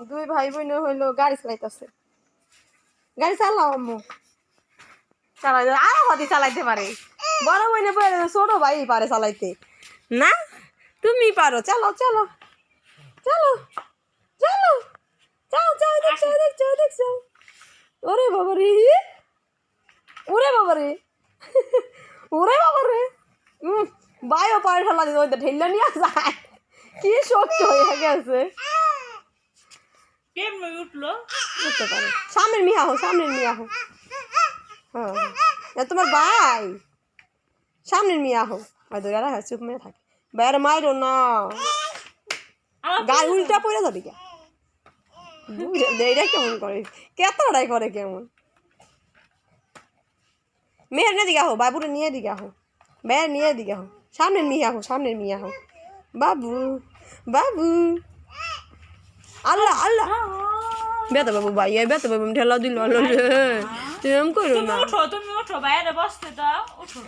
দুই ভাই বোন হইলো গাড়ি চালাইতেছে। গাড়ি চালাও আম্মু, চালাই আরো হতে চালাইতে পারে। বড় বোনে ছোট ভাই পারে চালাইতে না, তুমি পারো। চালাও চালো চালো চালো, যাও যাও, দেখছো দেখছো দেখছো। ওরে বাবা রে, ওরে বাবা রে, ওরে বাবা রে। বাইও পারে ঠেলা দিতে, ওই তো ঠেললে নিয়ে যায়। কি শক্ত হয়ে গেছে। কেমন উঠলো? উঠতে পারে। সামনের মিয়া হো, সামনের মিয়া হো। হ্যাঁ তোমার ভাই সামনের মিয়া হো। ভাই ধরে রাখা চুপ মেয়ে থাকে। বাইরে মাইরো না, গায়ে উল্টা পড়ে যাবি কে। এইটা কেমন করে, কেতটাই করে কেমন। মেয়ের নিয়ে দিকে আহো, বাবুরে নিয়ে দিকে আহো, মেয়ের নিয়ে দিকে আহো। সামনের মিয়া হো, সামনের মিয়া হো। বাবু বাবু, আল্লাহ আল্লাহ। বেতা বাবু ভাই, বেতা বাবু ঠেলা দিল। এরকম করো না। তুমি উঠো, বাইরে বসতে দাও। উঠো,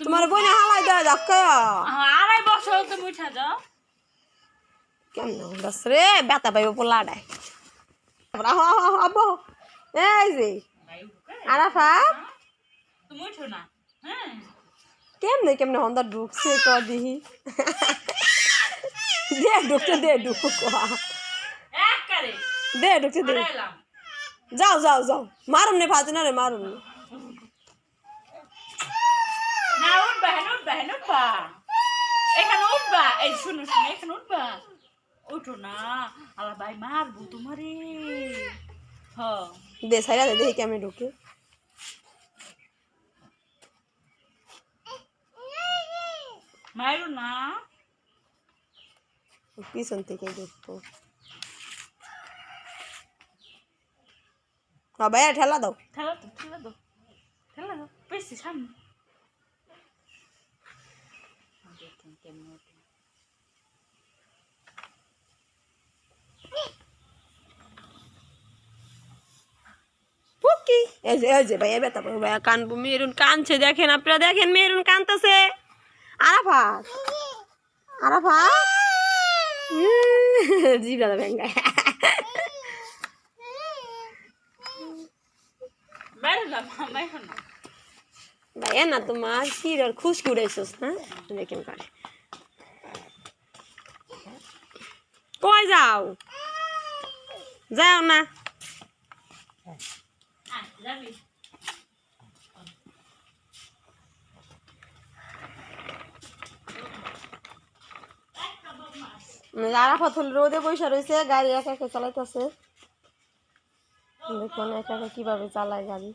তোমার বোনে হালাই দেওয়া যাক। 2.5 বছর তুমি উঠা যাও। কেমন বস রে, বেতা পাইব পোলাডায়। আব্বু এই যে আরাফাত, তুমি উঠো না। হ্যাঁ কেমনে কেমনে হন্দা ঢুকছে ক দিহি। দে ঢুকতে দে, ঢুক একবারে দে ঢুকতে দে। এলাম। যাও যাও যাও, মারুম নে ফাজে না রে, মারুম নে। না উঠবা, হ্যাঁ উঠবা, হ্যাঁ উঠবা, এখানে উঠবা। এই শুনো শুনো, এখানে উঠবা। উঠো না, আল্লাহ ভাই মারবো তোমারে। দে সাইরা দে, দেখি কেমনে ঢুকে। মারো না। পিছন থেকে ঢুকতো। ভাইয়া ঠেলা দাও। ঠেলা দাও, ঠেলা দাও, ঠেলা দাও, বেশি সামনে। দেখেন কেমন ওঠে। পুকি এই যে ভাইয়া বেতা পাবো, ভাইয়া কানবো। মেরুন কানছে, দেখেন আপনারা, দেখেন মেরুন কানতেছে। আরাফাত আরাফাত জিবলা ভেঙ্গা। বাইরে না, বাইরে না। ভাইয়া না তোমার শিরর খুশকি উড়াইছস। হ্যাঁ দেখেন কারে কই যাও, যাও না। যাবি আরাফাত হল রোদে বৈশা রয়েছে, গাড়ি একা একা চালাইতেছে। দেখুন একা একা কিভাবে চালায় গাড়ি।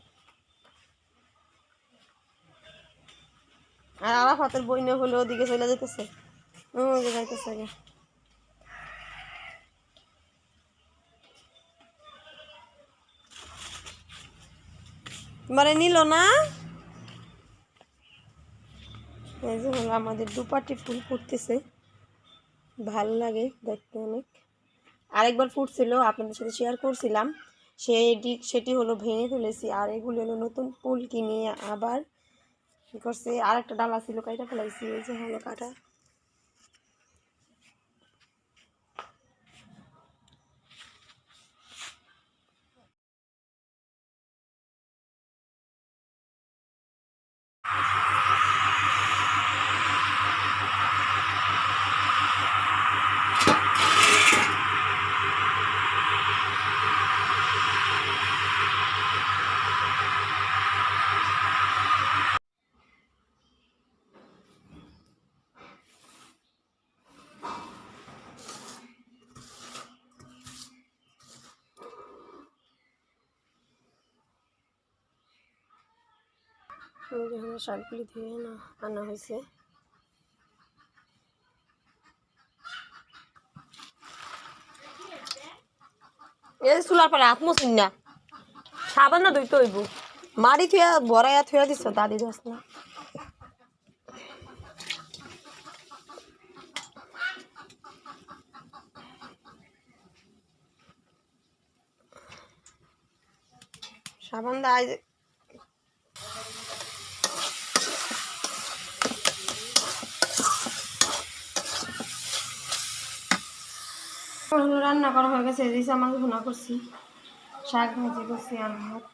আর আরাফাতের বইনে হলে ওদিকে চলে যেতেছে, যাইতেছে। মানে নিল না। এই যে হলো আমাদের দুপাটি ফুল ফুটতেছে, ভালো লাগে দেখতে অনেক। আরেকবার ফুটছিল, আপনাদের সাথে শেয়ার করছিলাম, সেটি হলো ভেঙে ফেলেছি। আর এগুলো হলো নতুন ফুল কিনে আবার কি করছে, আর একটা ডালা ছিল কাটা ফেলাইছি। এই যে হলো কাটা। শাকগুলি ধুয়ে আনা হয়েছে। এই চুলার পরে হাত মশুন না, সাবান না ধুইতে হইব। মারি থুয়া ভরাইয়া থুয়া দিছ, দাদি দোস না। সাবান দা রান্না করা হয়ে গেছে রিসা মাছ ভুনা করছি শাক ভাজি করছি আর ভাত